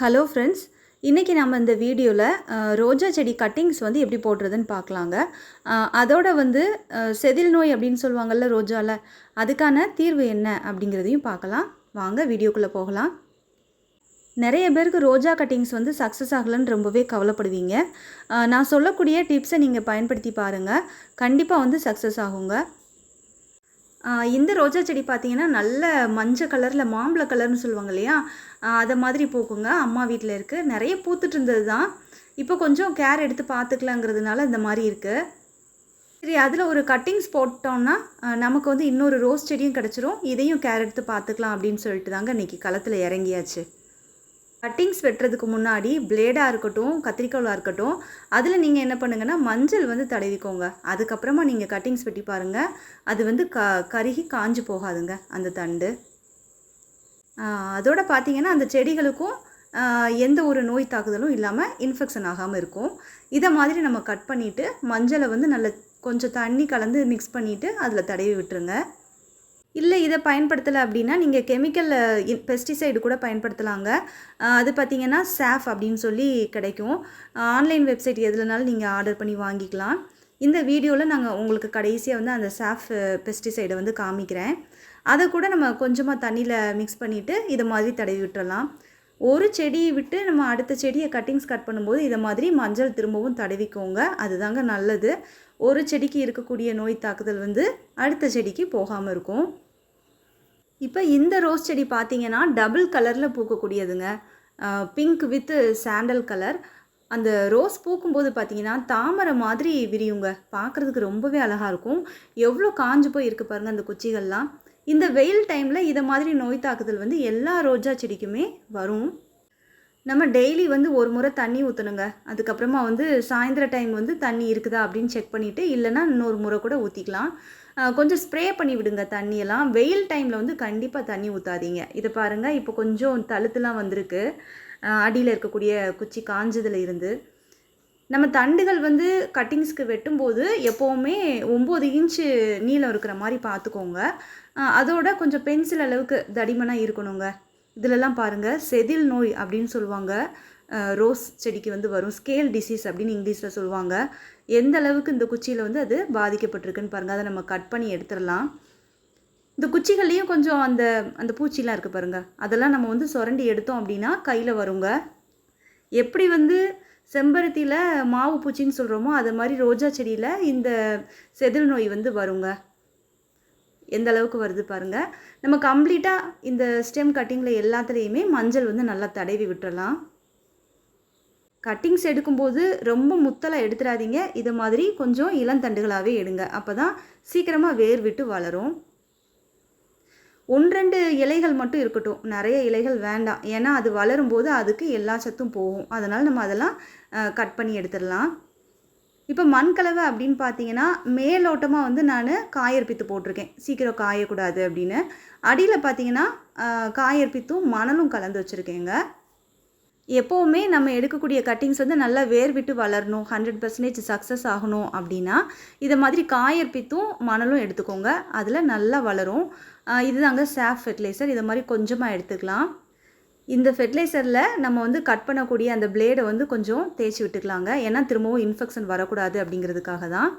Hello friends, இன்றைக்கி நம்ம இந்த வீடியோவில் ரோஜா செடி கட்டிங்ஸ் வந்து எப்படி போடுறதுன்னு பார்க்கலாங்க. அதோட வந்து செதில் நோய் அப்படின்னு சொல்லுவாங்கள்ல ரோஜாவில், அதுக்கான தீர்வு என்ன அப்படிங்கிறதையும் பார்க்கலாம். வாங்க வீடியோக்குள்ளே போகலாம். நிறைய பேருக்கு ரோஜா கட்டிங்ஸ் வந்து சக்ஸஸ் ஆகலைன்னு ரொம்பவே கவலைப்படுவீங்க. நான் சொல்லக்கூடிய டிப்ஸை நீங்கள் பயன்படுத்தி பாருங்கள், கண்டிப்பாக வந்து சக்ஸஸ் ஆகுங்க. இந்த ரோஜா செடி பார்த்தீங்கன்னா நல்ல மஞ்சள் கலரில் மாம்பழ கலர்னு சொல்லுவாங்க இல்லையா, அதை மாதிரி பூக்குங்க. அம்மா வீட்டில் இருக்குது, நிறைய பூத்துட்டு இருந்தது தான். இப்போ கொஞ்சம் கேர் எடுத்து பார்த்துக்கலாங்கிறதுனால இந்த மாதிரி இருக்குது. சரி, அதில் ஒரு கட்டிங்ஸ் போட்டோம்னா நமக்கு வந்து இன்னொரு ரோஸ் செடியும் கிடச்சிரும். இதையும் கேர் எடுத்து பார்த்துக்கலாம் அப்படின்னு சொல்லிட்டு தாங்க இன்றைக்கி களத்தில் இறங்கியாச்சு. கட்டிங்ஸ் வெட்டுறதுக்கு முன்னாடி பிளேடாக இருக்கட்டும், கத்திரிக்கோலாக இருக்கட்டும், அதில் நீங்கள் என்ன பண்ணுங்கன்னா மஞ்சள் வந்து தடவிக்கோங்க. அதுக்கப்புறமா நீங்கள் கட்டிங்ஸ் வெட்டி பாருங்கள், அது வந்து கருகி காஞ்சு போகாதுங்க அந்த தண்டு. அதோடு பார்த்தீங்கன்னா அந்த செடிகளுக்கும் எந்த ஒரு நோய் தாக்குதலும் இல்லாமல் இன்ஃபெக்ஷன் ஆகாமல் இருக்கும். இதை மாதிரி நம்ம கட் பண்ணிவிட்டு மஞ்சளை வந்து நல்ல கொஞ்சம் தண்ணி கலந்து மிக்ஸ் பண்ணிவிட்டு அதில் தடவி விட்டுருங்க. இல்லை இதை பயன்படுத்தலை அப்படின்னா நீங்கள் கெமிக்கல் பெஸ்டிசைடு கூட பயன்படுத்தலாங்க. அது பார்த்திங்கன்னா சாஃப் அப்படின்னு சொல்லி கிடைக்கும். ஆன்லைன் வெப்சைட் எதுலனாலும் நீங்கள் ஆர்டர் பண்ணி வாங்கிக்கலாம். இந்த வீடியோவில் நாங்கள் உங்களுக்கு கடைசியாக வந்து அந்த சாஃப் பெஸ்டிசைடை வந்து காமிக்கிறேன். அதை கூட நம்ம கொஞ்சமாக தண்ணியில் மிக்ஸ் பண்ணிவிட்டு இதை மாதிரி தடவி விட்டுறலாம். ஒரு செடியை விட்டு நம்ம அடுத்த செடியை கட்டிங்ஸ் கட் பண்ணும்போது இதை மாதிரி மஞ்சள் திரும்பவும் தடவிக்கோங்க. அதுதாங்க நல்லது. ஒரு செடிக்கு இருக்கக்கூடிய நோய் தாக்குதல் வந்து அடுத்த செடிக்கு போகாமல் இருக்கும். இப்போ இந்த ரோஸ் செடி பார்த்திங்கன்னா டபுள் கலரில் பூக்கக்கூடியதுங்க. Pink with sandal colour. அந்த ரோஸ் பூக்கும்போது பார்த்திங்கன்னா தாமரை மாதிரி விரியுங்க. பார்க்குறதுக்கு ரொம்பவே அழகாக இருக்கும். எவ்வளோ காஞ்சு போய் இருக்குது பாருங்கள் அந்த குச்சிகள்லாம். இந்த வெயில் டைமில் இதை மாதிரி நோய் தாக்குதல் வந்து எல்லா ரோஜா செடிக்குமே வரும். நம்ம டெய்லி வந்து ஒரு முறை தண்ணி ஊற்றணுங்க. அதுக்கப்புறமா வந்து சாயந்தர டைம் வந்து தண்ணி இருக்குதா அப்படின்னு செக் பண்ணிவிட்டு, இல்லைன்னா இன்னொரு முறை கூட ஊற்றிக்கலாம். கொஞ்சம் ஸ்ப்ரே பண்ணி விடுங்க தண்ணியெல்லாம். வெயில் டைமில் வந்து கண்டிப்பாக தண்ணி ஊற்றாதீங்க. இதை பாருங்கள், இப்போ கொஞ்சம் தழுத்துலாம் வந்திருக்கு அடியில் இருக்கக்கூடிய குச்சி காஞ்சதில் இருந்து. நம்ம தண்டுகள் வந்து கட்டிங்ஸ்க்கு வெட்டும்போது எப்போவுமே 9 இன்ச்சு நீளம் இருக்கிற மாதிரி பார்த்துக்கோங்க. அதோட கொஞ்சம் பென்சில் அளவுக்கு தடிமனாக இருக்கணுங்க. இதிலெல்லாம் பாருங்கள், செதில் நோய் அப்படின்னு சொல்லுவாங்க. ரோஸ் செடிக்கு வந்து வரும். ஸ்கேல் டிசீஸ் அப்படின்னு இங்கிலீஷில் சொல்லுவாங்க. எந்த அளவுக்கு இந்த குச்சியில் வந்து அது பாதிக்கப்பட்டிருக்குன்னு பாருங்கள். அதை நம்ம கட் பண்ணி எடுத்துடலாம். இந்த குச்சிகள்லேயும் கொஞ்சம் அந்த அந்த பூச்சிலாம் இருக்குது பாருங்கள், அதெல்லாம் நம்ம வந்து சுரண்டி எடுத்தோம் அப்படின்னா கையில் வருங்க. எப்படி வந்து செம்பருத்தியில் மாவு பூச்சின்னு சொல்கிறோமோ அது மாதிரி ரோஜா செடியில் இந்த செதில் நோய் வந்து வருங்க. எந்த அளவுக்கு வருது பாருங்கள். நம்ம கம்ப்ளீட்டாக இந்த ஸ்டெம் கட்டிங்கில் எல்லாத்துலேயுமே மஞ்சள் வந்து நல்லா தடவி விட்டுறலாம். கட்டிங்ஸ் எடுக்கும்போது ரொம்ப முத்தலாக எடுத்துடாதீங்க. இது மாதிரி கொஞ்சம் இளந்தண்டுகளாகவே எடுங்க. அப்போ தான் சீக்கிரமாக வேர் விட்டு வளரும். 1-2 இலைகள் மட்டும் இருக்கட்டும், நிறைய இலைகள் வேண்டாம். ஏன்னா அது வளரும்போது அதுக்கு எல்லா சத்தும் போகும். அதனால் நம்ம அதெல்லாம் கட் பண்ணி எடுத்துடலாம். இப்போ மண்கலவை அப்படின்னு பார்த்தீங்கன்னா மேலோட்டமாக வந்து நான் காயற்பித்து போட்டிருக்கேன், சீக்கிரம் காயக்கூடாது அப்படின்னு. அடியில் பார்த்தீங்கன்னா காயற்பித்தும் மணலும் கலந்து வச்சுருக்கேங்க. எப்போவுமே நம்ம எடுக்கக்கூடிய கட்டிங்ஸ் வந்து நல்லா வேர் விட்டு வளரணும், 100% சக்ஸஸ் ஆகணும் அப்படின்னா இதை மாதிரி காயற்பித்தும் மணலும் எடுத்துக்கோங்க. அதில் நல்லா வளரும். இதுதாங்க சாஃப் ஃபெர்டிலைசர். இதை மாதிரி கொஞ்சமாக எடுத்துக்கலாம். இந்த ஃபெர்டிலைசரில் நம்ம வந்து கட் பண்ணக்கூடிய அந்த பிளேடை வந்து கொஞ்சம் தேய்ச்சி விட்டுக்கலாங்க. ஏன்னா திரும்பவும் இன்ஃபெக்ஷன் வரக்கூடாது அப்படிங்கிறதுக்காக தான்.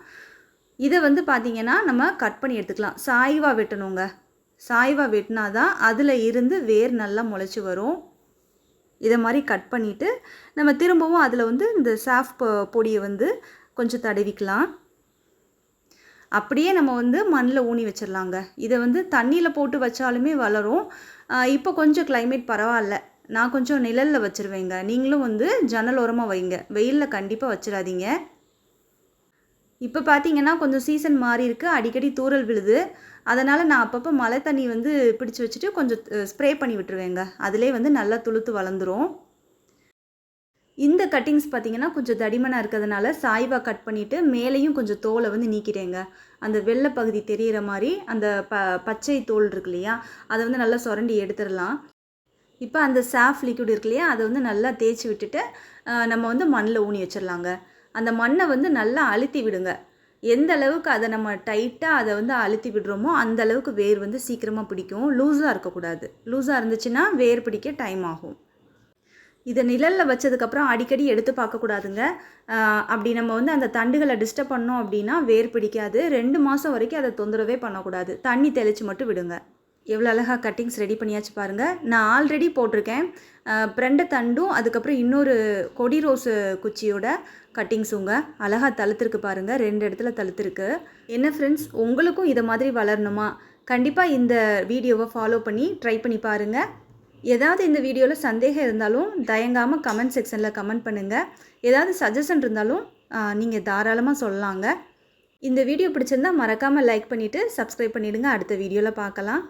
இதை வந்து பார்த்திங்கன்னா நம்ம கட் பண்ணி எடுத்துக்கலாம். சாய்வாக வெட்டணுங்க. சாய்வாக வெட்டினா தான் அதில் இருந்து வேர் நல்லா முளைச்சி வரும். இதை மாதிரி கட் பண்ணிவிட்டு நம்ம திரும்பவும் அதில் வந்து இந்த சாஃப் பொடியை வந்து கொஞ்சம் தடவிக்கலாம். அப்படியே நம்ம வந்து மண்ணில் ஊனி வச்சிடலாங்க. இதை வந்து தண்ணியில் போட்டு வச்சாலுமே வளரும். இப்போ கொஞ்சம் கிளைமேட் பரவாயில்ல, நான் கொஞ்சம் நிழலில் வச்சுருவேங்க. நீங்களும் வந்து ஜன்னல் ஓரமாக வைங்க, வெயிலில் கண்டிப்பாக வச்சிடாதீங்க. இப்போ பார்த்தீங்கன்னா கொஞ்சம் சீசன் மாறி இருக்குது, அடிக்கடி தூறல் விழுது. அதனால் நான் அப்பப்போ மழை தண்ணி வந்து பிடிச்சி வச்சுட்டு கொஞ்சம் ஸ்ப்ரே பண்ணி விட்டுருவேங்க. அதிலே வந்து நல்லா துளுத்து வளர்ந்துடும். இந்த கட்டிங்ஸ் பார்த்திங்கன்னா கொஞ்சம் தடிமனாக இருக்கிறதுனால சாய்வாக கட் பண்ணிவிட்டு மேலேயும் கொஞ்சம் தோலை வந்து நீக்கிட்டேங்க. அந்த வெள்ளை பகுதி தெரிகிற மாதிரி அந்த பச்சை தோல் இருக்கு இல்லையா, அதை வந்து நல்லா சுரண்டி எடுத்துடலாம். இப்போ அந்த சாஃப் லிக்விட் இருக்கு இல்லையா, அதை வந்து நல்லா தேய்ச்சி விட்டுட்டு நம்ம வந்து மண்ணில் ஊனி வச்சிடலாங்க. அந்த மண்ணை வந்து நல்லா அழுத்தி விடுங்க. எந்த அளவுக்கு அதை நம்ம டைட்டாக அதை வந்து அழுத்தி விடுறோமோ அந்த அளவுக்கு வேர் வந்து சீக்கிரமாக பிடிக்கும். லூஸாக இருக்கக்கூடாது. லூஸாக இருந்துச்சுன்னா வேர் பிடிக்க டைம் ஆகும். இதை நிழலில் வச்சதுக்கப்புறம் அடிக்கடி எடுத்து பார்க்கக்கூடாதுங்க. அப்படி நம்ம வந்து அந்த தண்டுகளை டிஸ்டர்ப் பண்ணோம் அப்படின்னா வேர் பிடிக்காது. 2 மாதம் வரைக்கும் அதை தொந்தரவே பண்ணக்கூடாது. தண்ணி தெளித்து மட்டும் விடுங்க. எவ்வளோ அழகாக கட்டிங்ஸ் ரெடி பண்ணியாச்சு பாருங்கள். நான் ஆல்ரெடி போட்டிருக்கேன் பிரண்டை தண்டும், அதுக்கப்புறம் இன்னொரு கொடி ரோஸு குச்சியோட கட்டிங்ஸுங்க. அழகாக தழுத்துருக்கு பாருங்கள், 2 இடத்துல தழுத்துருக்கு. என்ன ஃப்ரெண்ட்ஸ், உங்களுக்கும் இதை மாதிரி வளரணுமா? கண்டிப்பாக இந்த வீடியோவை ஃபாலோ பண்ணி ட்ரை பண்ணி பாருங்கள். ஏதாவது இந்த வீடியோவில் சந்தேகம் இருந்தாலும் தயங்காமல் கமெண்ட் செக்ஷனில் கமெண்ட் பண்ணுங்கள். ஏதாவது சஜஷன் இருந்தாலும் நீங்கள் தாராளமாக சொல்லலாங்க. இந்த வீடியோ பிடிச்சிருந்தால் மறக்காமல் லைக் பண்ணிவிட்டு சப்ஸ்கிரைப் பண்ணிவிடுங்க. அடுத்த வீடியோவில் பார்க்கலாம்.